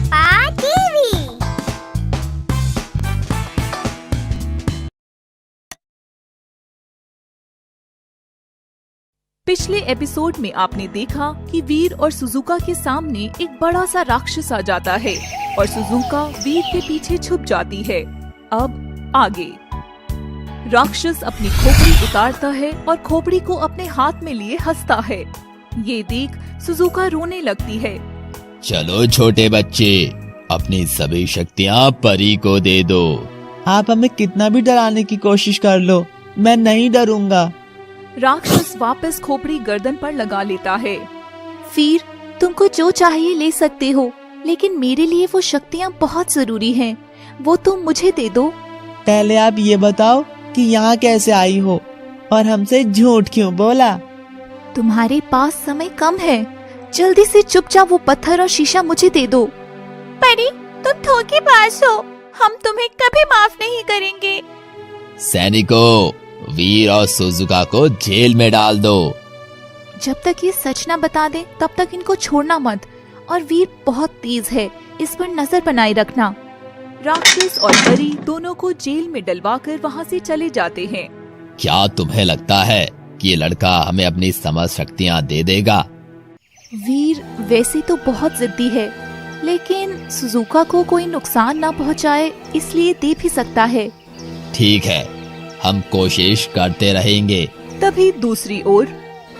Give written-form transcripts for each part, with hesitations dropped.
पापा टीवी। पिछले एपिसोड में आपने देखा कि वीर और सुजुका के सामने एक बड़ा सा राक्षस आ जाता है और सुजुका वीर के पीछे छुप जाती है। अब आगे। राक्षस अपनी खोपड़ी उतारता है और खोपड़ी को अपने हाथ में लिए हंसता है। ये देख सुजुका रोने लगती है। चलो छोटे बच्चे, अपनी सभी शक्तियाँ परी को दे दो। आप हमें कितना भी डराने की कोशिश कर लो, मैं नहीं डरूंगा। राक्षस वापस खोपड़ी गर्दन पर लगा लेता है। वीर, तुमको जो चाहिए ले सकते हो, लेकिन मेरे लिए वो शक्तियाँ बहुत जरूरी हैं। वो तुम मुझे दे दो। पहले आप ये बताओ कि यहाँ कैसे आई हो और हमसे झूठ क्यों बोला? तुम्हारे पास समय कम है, जल्दी से चुपचाप वो पत्थर और शीशा मुझे दे दो। परी, तुम धोखेबाज हो, हम तुम्हें कभी माफ नहीं करेंगे। सैनिकों, वीर और सुजुका को जेल में डाल दो। जब तक ये सच न बता दे तब तक इनको छोड़ना मत। और वीर बहुत तेज है, इस पर नजर बनाए रखना। राक्षस और परी दोनों को जेल में डलवाकर वहाँ से चले जाते हैं। क्या तुम्हें लगता है कि ये लड़का हमें अपनी समझ शक्तियाँ दे देगा? वीर वैसे तो बहुत जिद्दी है, लेकिन सुजुका को कोई नुकसान न पहुँचाए इसलिए दे भी सकता है। ठीक है, हम कोशिश करते रहेंगे। तभी दूसरी ओर,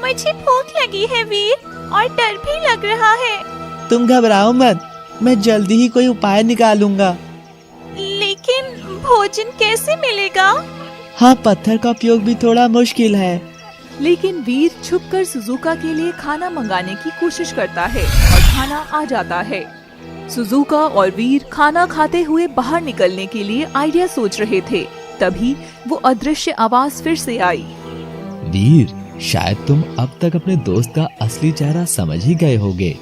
मुझे भूख लगी है वीर, और डर भी लग रहा है। तुम घबराओ मत, मैं जल्दी ही कोई उपाय निकालूंगा। लेकिन भोजन कैसे मिलेगा? हाँ, पत्थर का उपयोग भी थोड़ा मुश्किल है। लेकिन वीर छुपकर सुजुका के लिए खाना मंगाने की कोशिश करता है और खाना आ जाता है। सुजुका और वीर खाना खाते हुए बाहर निकलने के लिए आइडिया सोच रहे थे। तभी वो अदृश्य आवाज फिर से आई। वीर, शायद तुम अब तक अपने दोस्त का असली चेहरा समझ ही गए होगे।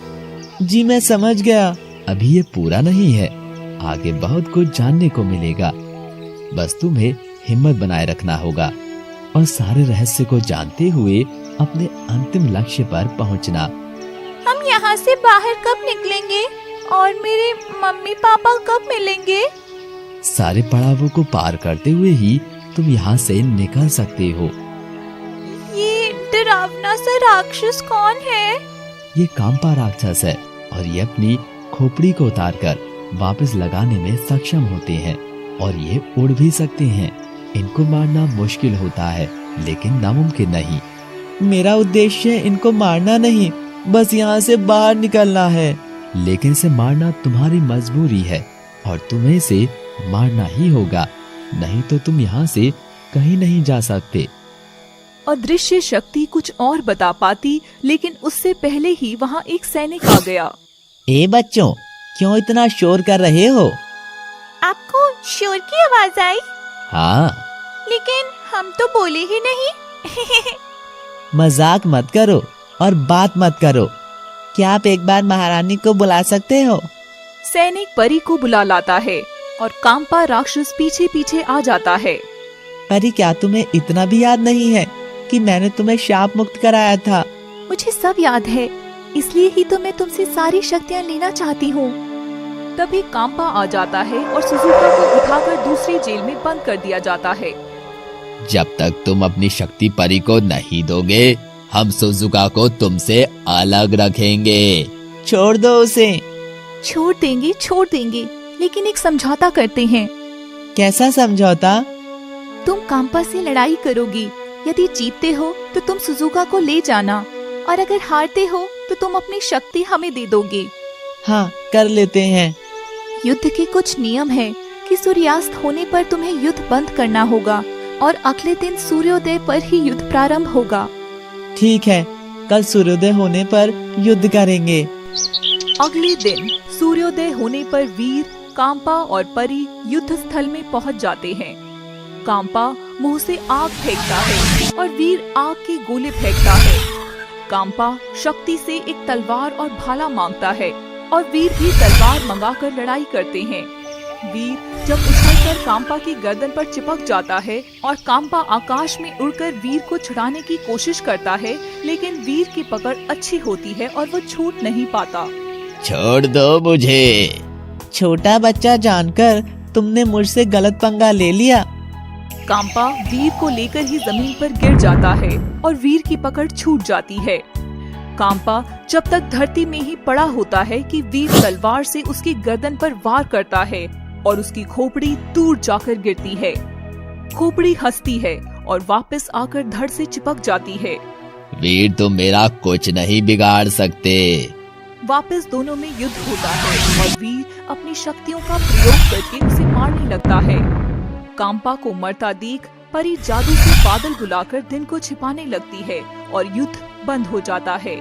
जी मैं समझ गया। अभी ये पूरा नहीं है, आगे बहुत कुछ जानने को मिलेगा। बस तुम्हें हिम्मत बनाए रखना होगा और सारे रहस्य को जानते हुए अपने अंतिम लक्ष्य पर पहुंचना। हम यहाँ से बाहर कब निकलेंगे और मेरे मम्मी पापा कब मिलेंगे? सारे पड़ावों को पार करते हुए ही तुम यहाँ से निकल सकते हो। ये डरावना सा राक्षस कौन है? ये कांपा राक्षस है और ये अपनी खोपड़ी को उतारकर वापस लगाने में सक्षम होते हैं और ये उड़ भी सकते हैं। इनको मारना मुश्किल होता है, लेकिन नामुमकिन नहीं। मेरा उद्देश्य इनको मारना नहीं, बस यहाँ से बाहर निकलना है। लेकिन इसे मारना तुम्हारी मजबूरी है और तुम्हें इसे मारना ही होगा, नहीं तो तुम यहाँ से कहीं नहीं जा सकते। अदृश्य शक्ति कुछ और बता पाती, लेकिन उससे पहले ही वहाँ एक सैनिक आ गया। ए बच्चों, क्यों इतना शोर कर रहे हो? आपको शोर की आवाज आई? हाँ, लेकिन हम तो बोले ही नहीं। मजाक मत करो और बात मत करो। क्या आप एक बार महारानी को बुला सकते हो? सैनिक परी को बुला लाता है और कांपा राक्षस पीछे पीछे आ जाता है। परी, क्या तुम्हें इतना भी याद नहीं है कि मैंने तुम्हें शाप मुक्त कराया था? मुझे सब याद है, इसलिए ही तो मैं तुमसे सारी शक्तियाँ लेना चाहती हूँ। तभी कांपा आ जाता है और सुजुका को उठाकर दूसरी जेल में बंद कर दिया जाता है। जब तक तुम अपनी शक्ति परी को नहीं दोगे, हम सुजुका को तुमसे अलग रखेंगे। छोड़ दो उसे। छोड़ देंगे, लेकिन एक समझौता करते हैं। कैसा समझौता? तुम कांपा से लड़ाई करोगी। यदि जीतते हो तो तुम सुजुका को ले जाना, और अगर हारते हो तो तुम अपनी शक्ति हमें दे दोगे। हाँ, कर लेते हैं। युद्ध के कुछ नियम है कि सूर्यास्त होने पर तुम्हें युद्ध बंद करना होगा और अगले दिन सूर्योदय पर ही युद्ध प्रारंभ होगा। ठीक है, कल सूर्योदय होने पर युद्ध करेंगे। अगले दिन सूर्योदय होने पर वीर, कांपा और परी युद्ध स्थल में पहुंच जाते हैं। कांपा मुंह से आग फेंकता है और वीर आग के गोले फेंकता है। कांपा शक्ति से एक तलवार और भाला मांगता है और वीर भी तलवार मंगाकर लड़ाई करते हैं। वीर जब उछलकर कांपा की गर्दन पर चिपक जाता है और कांपा आकाश में उड़कर वीर को छुड़ाने की कोशिश करता है, लेकिन वीर की पकड़ अच्छी होती है और वो छूट नहीं पाता। छोड़ दो मुझे, छोटा बच्चा जानकर तुमने मुझसे गलत पंगा ले लिया। कांपा वीर को लेकर ही जमीन पर गिर जाता है और वीर की पकड़ छूट जाती है। कांपा जब तक धरती में ही पड़ा होता है कि वीर तलवार से उसकी गर्दन पर वार करता है और उसकी खोपड़ी दूर जाकर गिरती है। खोपड़ी हंसती है और वापस आकर धड़ से चिपक जाती है। वीर तुम मेरा कुछ नहीं बिगाड़ सकते। वापस दोनों में युद्ध होता है और वीर अपनी शक्तियों का प्रयोग करके उसे मारने लगता है। कांपा को मरता देख परी जादू से बादल बुलाकर दिन को छिपाने लगती है और युद्ध बंद हो जाता है।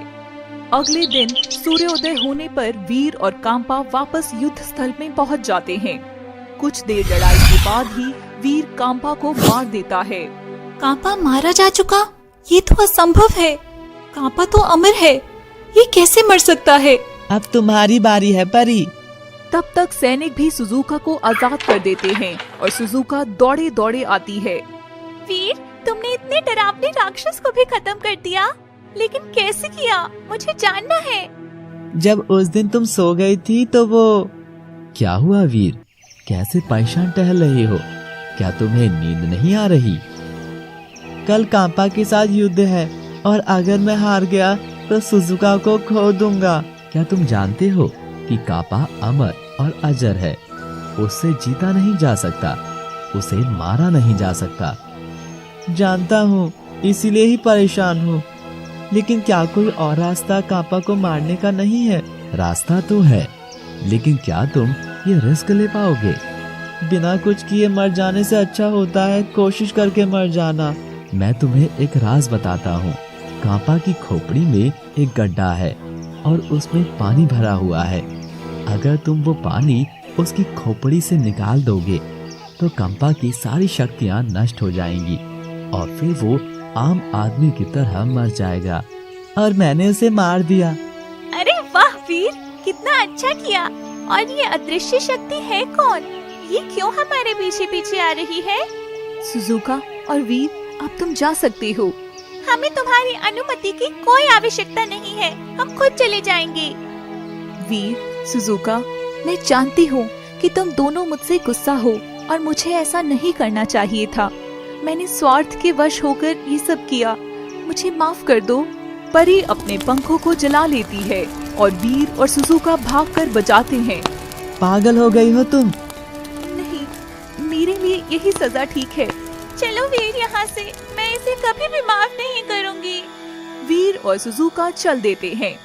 अगले दिन सूर्योदय होने पर वीर और कांपा वापस युद्ध स्थल में पहुंच जाते हैं। कुछ देर लड़ाई के बाद ही वीर कांपा को मार देता है। कांपा मारा जा चुका? ये तो असंभव है। कांपा तो अमर है, ये कैसे मर सकता है? अब तुम्हारी बारी है परी। तब तक सैनिक भी सुजुका को आजाद कर देते हैं और सुजुका दौड़े दौड़े आती है। वीर, तुमने इतने डरावने राक्षस को भी खत्म कर दिया, लेकिन कैसे किया? मुझे जानना है। जब उस दिन तुम सो गई थी तो वो। क्या हुआ वीर, कैसे परेशान टहल रहे हो? क्या तुम्हें नींद नहीं आ रही? कल कांपा के साथ युद्ध है और अगर मैं हार गया तो सुजुका को खो दूंगा। क्या तुम जानते हो कि कांपा अमर और अजर है? उससे जीता नहीं जा सकता, उसे मारा नहीं जा सकता। जानता हूँ, इसीलिए ही परेशान हूँ। लेकिन क्या कोई और रास्ता कांपा को मारने का नहीं है? रास्ता तो है, लेकिन क्या तुम ये रिस्क ले पाओगे? बिना कुछ किए मर जाने से अच्छा होता है कोशिश करके मर जाना। मैं तुम्हें एक राज बताता हूँ। कांपा की खोपड़ी में एक गड्ढा है और उसमें पानी भरा हुआ है। अगर तुम वो पानी उसकी खोपड़ी से निकाल दोगे तो कांपा की सारी शक्तियाँ नष्ट हो जाएंगी और फिर वो आम आदमी की तरह मर जाएगा। और मैंने उसे मार दिया। अरे वाह वीर, कितना अच्छा किया। और ये अदृश्य शक्ति है कौन? ये क्यों हमारे पीछे पीछे आ रही है? सुजुका और वीर, अब तुम जा सकते हो। हमें तुम्हारी अनुमति की कोई आवश्यकता नहीं है, हम खुद चले जाएंगे। वीर, सुजुका, मैं जानती हूँ कि तुम दोनों मुझसे गुस्सा हो और मुझे ऐसा नहीं करना चाहिए था। मैंने स्वार्थ के वश होकर ये सब किया, मुझे माफ कर दो। परी अपने पंखों को जला लेती है और वीर और सुजुका भागकर बचाते हैं। पागल हो गई हो तुम? नहीं, मेरे लिए यही सजा ठीक है। चलो वीर यहाँ से, मैं इसे कभी भी माफ नहीं करूँगी। वीर और सुजुका चल देते हैं।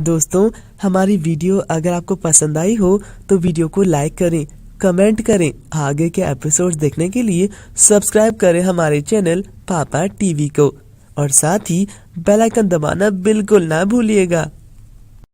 दोस्तों, हमारी वीडियो अगर आपको पसंद आई हो तो वीडियो को लाइक करें, कमेंट करें। आगे के एपिसोड देखने के लिए सब्सक्राइब करें हमारे चैनल पापा टीवी को और साथ ही बेल आइकन दबाना बिल्कुल ना भूलिएगा।